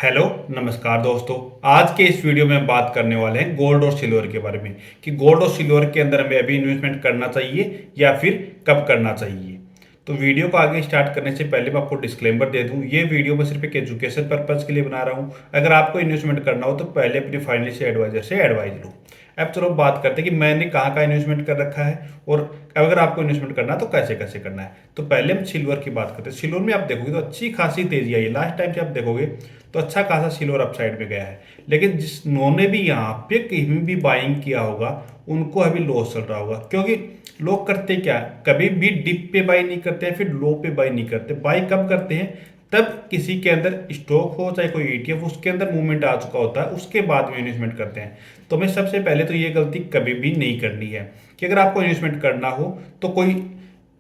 Hello नमस्कार दोस्तों। आज के इस वीडियो में हम बात करने वाले हैं गोल्ड और सिल्वर के बारे में कि गोल्ड और सिल्वर के अंदर हमें अभी इन्वेस्टमेंट करना चाहिए या फिर कब करना चाहिए। तो वीडियो को आगे स्टार्ट करने से पहले मैं आपको डिस्क्लेमर दे दूं, ये वीडियो मैं सिर्फ एक एजुकेशन पर्पज के लिए बना रहा हूं। अगर आपको इन्वेस्टमेंट करना हो तो पहले अपने फाइनेंशियल एडवाइजर से एडवाइस लो। अब चलो बात करते हैं कि मैंने कहाँ कहाँ इन्वेस्टमेंट कर रखा है और अगर आपको इन्वेस्टमेंट करना है तो कैसे कैसे करना है। तो पहले हम सिल्वर की बात करते हैं। सिल्वर में आप देखोगे तो अच्छी खासी तेजी आई है। लास्ट टाइम से आप देखोगे तो अच्छा खासा सिल्वर अपसाइड में गया है, लेकिन जिन्होंने भी यहाँ पे कहीं भी बाइंग किया होगा उनको अभी लॉस चल रहा होगा, क्योंकि लोग करते क्या, कभी भी डिप पे बाई नहीं करते हैं, फिर लो पे बाई नहीं करते। बाई कब करते हैं, तब किसी के अंदर स्टॉक हो चाहे कोई ईटीएफ उसके अंदर मूवमेंट आ चुका होता है, उसके बाद में इन्वेस्टमेंट करते हैं। तो हमें सबसे पहले तो ये गलती कभी भी नहीं करनी है कि अगर आपको इन्वेस्टमेंट करना हो तो कोई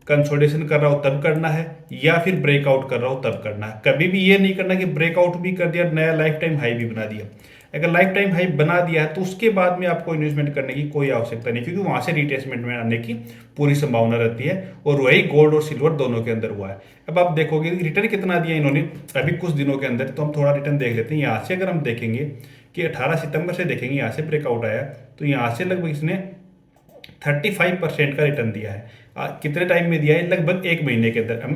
कंसोलिडेशन कर रहा हो तब करना है या फिर ब्रेकआउट कर रहा हो तब करना है। कभी भी ये नहीं करना कि ब्रेकआउट भी कर दिया, नया लाइफ टाइम हाई भी बना दिया। अगर लाइफ टाइम हाई बना दिया है तो उसके बाद में आपको इन्वेस्टमेंट करने की कोई आवश्यकता नहीं, क्योंकि वहां से रिट्रेसमेंट में आने की पूरी संभावना रहती है, और वही गोल्ड और सिल्वर दोनों के अंदर हुआ है। अब आप देखोगे रिटर्न कितना दिया इन्होंने अभी कुछ दिनों के अंदर, तो हम थोड़ा रिटर्न देख लेते हैं। यहाँ से अगर हम देखेंगे कि 18 सितंबर से देखेंगे, यहाँ से ब्रेकआउट आया तो यहाँ से लगभग इसने 35% का रिटर्न दिया है। कितने टाइम में दिया है, लगभग एक महीने के अंदर। हम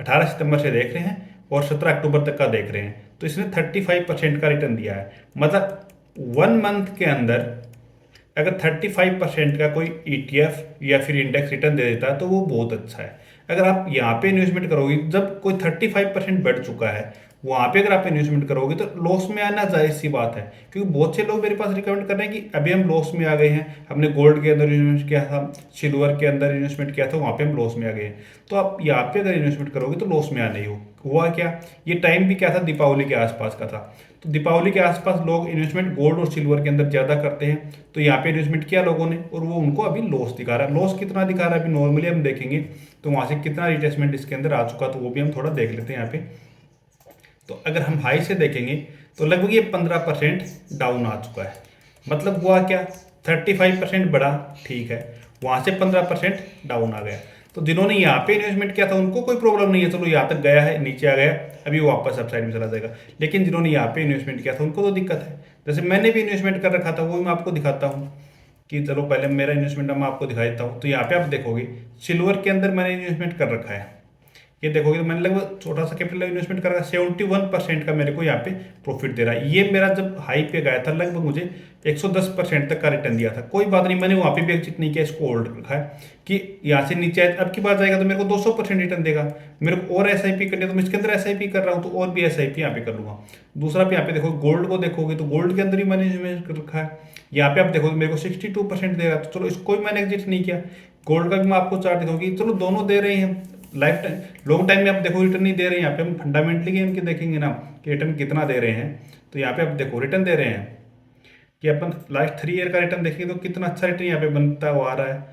18 सितंबर से देख रहे हैं और 17 अक्टूबर तक का देख रहे हैं, तो इसने 35% का रिटर्न दिया है। मतलब 1 मंथ के अंदर अगर 35% का कोई ईटीएफ या फिर इंडेक्स रिटर्न दे देता है तो वो बहुत अच्छा है। अगर आप यहाँ पे इन्वेस्टमेंट करोगे, जब कोई 35% बढ़ चुका है वहाँ पे अगर आप इन्वेस्टमेंट करोगे तो लॉस में आना जायज़ सी बात है, क्योंकि बहुत से लोग मेरे पास रिकमेंड कर रहे हैं कि अभी हम लॉस में आ गए हैं, हमने गोल्ड के अंदर इन्वेस्ट किया था, सिल्वर के अंदर इन्वेस्टमेंट किया था, वहाँ पे हम लॉस में आ गए हैं। तो आप यहाँ पे अगर इन्वेस्टमेंट करोगे तो लॉस में आना ही हो। हुआ क्या, ये टाइम भी क्या था, दीपावली के आसपास का था। तो दीपावली के आसपास लोग इन्वेस्टमेंट गोल्ड और सिल्वर के अंदर ज़्यादा करते हैं, तो यहाँ पे इन्वेस्टमेंट किया लोगों ने और वो उनको अभी लॉस दिखा रहा है। लॉस कितना दिखा रहा है अभी नॉर्मली हम देखेंगे तो वहाँ से कितना रिट्रेसमेंट इसके अंदर आ चुका, तो वो भी हम थोड़ा देख लेते हैं यहाँ पे। तो अगर हम हाई से देखेंगे तो लगभग ये 15% डाउन आ चुका है। मतलब हुआ क्या, 35% बढ़ा, ठीक है, वहाँ से 15% डाउन आ गया। तो जिन्होंने यहाँ पे इन्वेस्टमेंट किया था उनको कोई प्रॉब्लम नहीं है, चलो यहाँ तक गया है, नीचे आ गया, अभी वो वापस अपसाइड में चला जाएगा। लेकिन जिन्होंने यहाँ पे इन्वेस्टमेंट किया था उनको तो दिक्कत है। जैसे मैंने भी इन्वेस्टमेंट कर रखा था, वो भी मैं आपको दिखाता हूँ कि चलो पहले मेरा इन्वेस्टमेंट मैं आपको दिखा देता हूँ। तो यहाँ पे आप देखोगे सिल्वर के अंदर मैंने इन्वेस्टमेंट कर रखा है। ये देखोगे तो मैंने लगभग छोटा सा कैपिटल इन्वेस्टमेंट करा, 71% का मेरे को यहाँ पे प्रॉफिट दे रहा है। ये मेरा जब हाई पे गया था लगभग मुझे 110% तक का रिटर्न दिया था। कोई बात नहीं, मैंने वहाँ पे भी एग्जिट नहीं किया, इसको होल्ड रखा है कि यहाँ से नीचे अब की बार जाएगा तो मेरे को 200% रिटर्न देगा। मेरे को और एसआईपी करनी है तो मैं इसके अंदर एसआईपी कर रहा हूँ, तो और भी एसआईपी यहाँ पे कर लूँगा। दूसरा पे यहाँ पे देखो गोल्ड को देखोगे तो गोल्ड के अंदर ही मैंने इन्वेस्ट कर रखा है। यहाँ पे आप देखोगे मेरे को 62% देगा, तो चलो इसको भी मैंने एग्जिट नहीं किया। गोल्ड का भी मैं आपको चार्ट दिखाऊंगी, चलो दोनों दे रहे हैं। लाइफ टाइम लॉन्ग टाइम में आप देखो रिटर्न नहीं दे रहे हैं, यहाँ पे हम फंडामेंटली गेम के देखेंगे ना कि रिटर्न कितना दे रहे हैं। तो यहाँ पे आप देखो रिटर्न दे रहे हैं कि अपन लास्ट 3 ईयर का रिटर्न देखेंगे तो कितना अच्छा रिटर्न यहाँ पे बनता हुआ आ रहा है,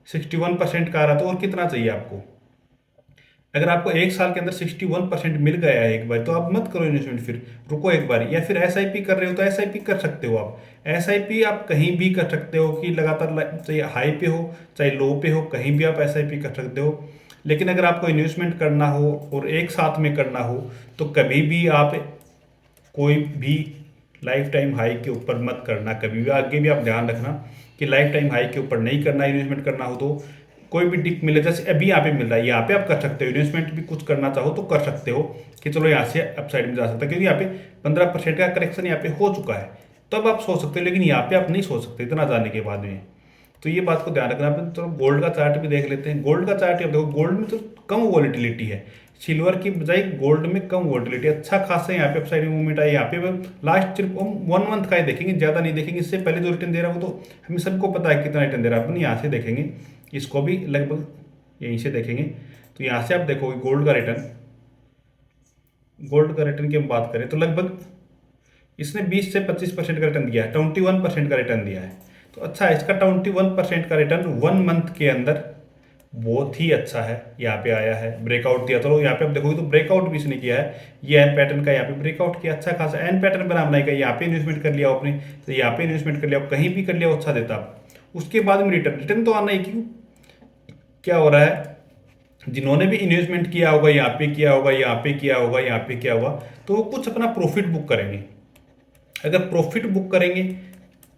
61% का आ रहा है। तो और कितना चाहिए आपको, अगर आपको एक साल के अंदर 61% मिल गया है एक बार, तो आप मत करो इन्वेस्टमेंट, फिर रुको एक बार। या फिर एसआईपी कर रहे हो तो एसआईपी कर सकते हो आप। एसआईपी आप कहीं भी कर सकते हो कि लगातार चाहे हाई पे हो चाहे लो पे हो, कहीं भी आप एसआईपी कर सकते हो। लेकिन अगर आपको इन्वेस्टमेंट करना हो और एक साथ में करना हो तो कभी भी आप कोई भी लाइफ टाइम हाई के ऊपर मत करना। कभी भी आगे भी आप ध्यान रखना कि लाइफ टाइम हाई के ऊपर नहीं करना। इन्वेस्टमेंट करना हो तो कोई भी डिप मिले, जैसे अभी यहाँ पे मिल रहा है, यहाँ पे आप कर सकते हो इन्वेस्टमेंट भी, कुछ करना चाहो तो कर सकते हो कि चलो यहाँ से अपसाइड में जा सकता है, क्योंकि यहाँ पे 15% का करेक्शन यहाँ पे हो चुका है। तब आप सोच सकते हो, लेकिन यहाँ पे आप नहीं सोच सकते इतना जाने के बाद में। तो ये बात को ध्यान रखना। अपन तो गोल्ड का चार्ट भी देख लेते हैं। गोल्ड का चार्ट देखो, गोल्ड में तो कम वॉलिटिलिटी है, सिल्वर की बजाय गोल्ड में कम वॉलिटिलिटी, अच्छा खासा यहाँ पे अपसाइड मूवमेंट है। यहाँ पे लास्ट सिर्फ 1 मंथ का ही देखेंगे, ज़्यादा नहीं देखेंगे। इससे पहले जो रिटर्न दे रहा है वो तो हमें सबको पता है कितना रिटर्न दे रहा है। अपन यहाँ से देखेंगे, इसको भी लगभग यहीं से देखेंगे। तो यहाँ से आप देखोगे गोल्ड का रिटर्न, गोल्ड का रिटर्न की हम बात करें तो लगभग इसने 20 से 25% का रिटर्न दिया है, 21% का रिटर्न दिया है। तो अच्छा है, इसका 21% का रिटर्न 1 मंथ के अंदर बहुत ही अच्छा है। यहाँ पे आया है, ब्रेकआउट दिया, तो यहाँ पे आप देखोगे तो ब्रेकआउट भी इसने किया है। ये एन पैटर्न का यहाँ पे ब्रेकआउट किया, अच्छा खासा एन पैटर्न बना बनाएगा। यहाँ पे इन्वेस्टमेंट कर लिया आपने, तो यहाँ पे इन्वेस्टमेंट कर लिया, कहीं भी कर लिया अच्छा देता। उसके बाद में रिटर्न रिटर्न तो आना ही, क्यों क्या हो रहा है, जिन्होंने भी इन्वेस्टमेंट किया होगा, यहाँ पे किया होगा, यहाँ पे किया होगा, यहाँ पे किया होगा, तो वो कुछ अपना प्रॉफिट बुक करेंगे। अगर प्रॉफिट बुक करेंगे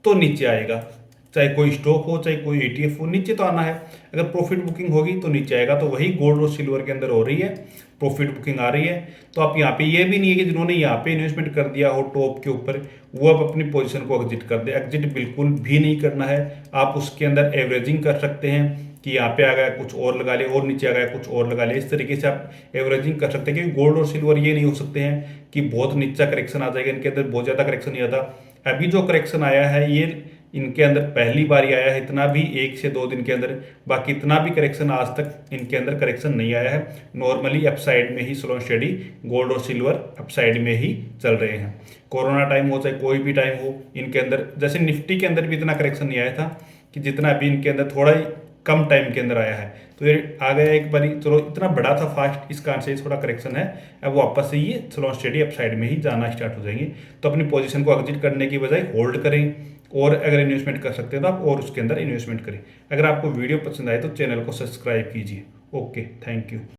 तो नीचे आएगा, चाहे कोई स्टॉक हो चाहे कोई ETF हो, नीचे तो आना है। अगर प्रॉफिट बुकिंग होगी तो नीचे आएगा। तो वही गोल्ड और सिल्वर के अंदर हो रही है, प्रॉफिट बुकिंग आ रही है। तो आप यहाँ पे ये भी नहीं है कि जिन्होंने यहाँ पे इन्वेस्टमेंट कर दिया हो टॉप के ऊपर, वो अब अपनी पोजीशन को एग्जिट कर दे। एग्जिट बिल्कुल भी नहीं करना है। आप उसके अंदर एवरेजिंग कर सकते हैं कि यहाँ पे आ गया कुछ और लगा ले, और नीचे आ गया कुछ और लगा ले। इस तरीके से आप एवरेजिंग कर सकते हैं, क्योंकि गोल्ड और सिल्वर ये नहीं हो सकते हैं कि बहुत नीचा करेक्शन आ जाएगा, इनके अंदर बहुत ज़्यादा करेक्शन नहीं आता। अभी जो करेक्शन आया है ये इनके अंदर पहली बार ही आया है, इतना भी 1 से 2 दिन के अंदर। बाकी इतना भी करेक्शन आज तक इनके अंदर करेक्शन नहीं आया है। नॉर्मली अपसाइड में ही स्लो स्टडी गोल्ड और सिल्वर अपसाइड में ही चल रहे हैं। कोरोना टाइम हो चाहे कोई भी टाइम हो, इनके अंदर जैसे निफ्टी के अंदर भी इतना करेक्शन नहीं आया था कि जितना अभी इनके अंदर थोड़ा ही कम टाइम के अंदर आया है। तो ये आ गया एक बारी, चलो इतना बड़ा था फास्ट, इस कारण से थोड़ा करेक्शन है। अब वापस से ये स्लो स्टडी अपसाइड में ही जाना स्टार्ट हो जाएंगे। तो अपनी पोजीशन को एग्जिट करने की बजाय होल्ड करें, और अगर इन्वेस्टमेंट कर सकते हैं तो आप और उसके अंदर इन्वेस्टमेंट करें। अगर आपको वीडियो पसंद आए तो चैनल को सब्सक्राइब कीजिए। Okay, thank you.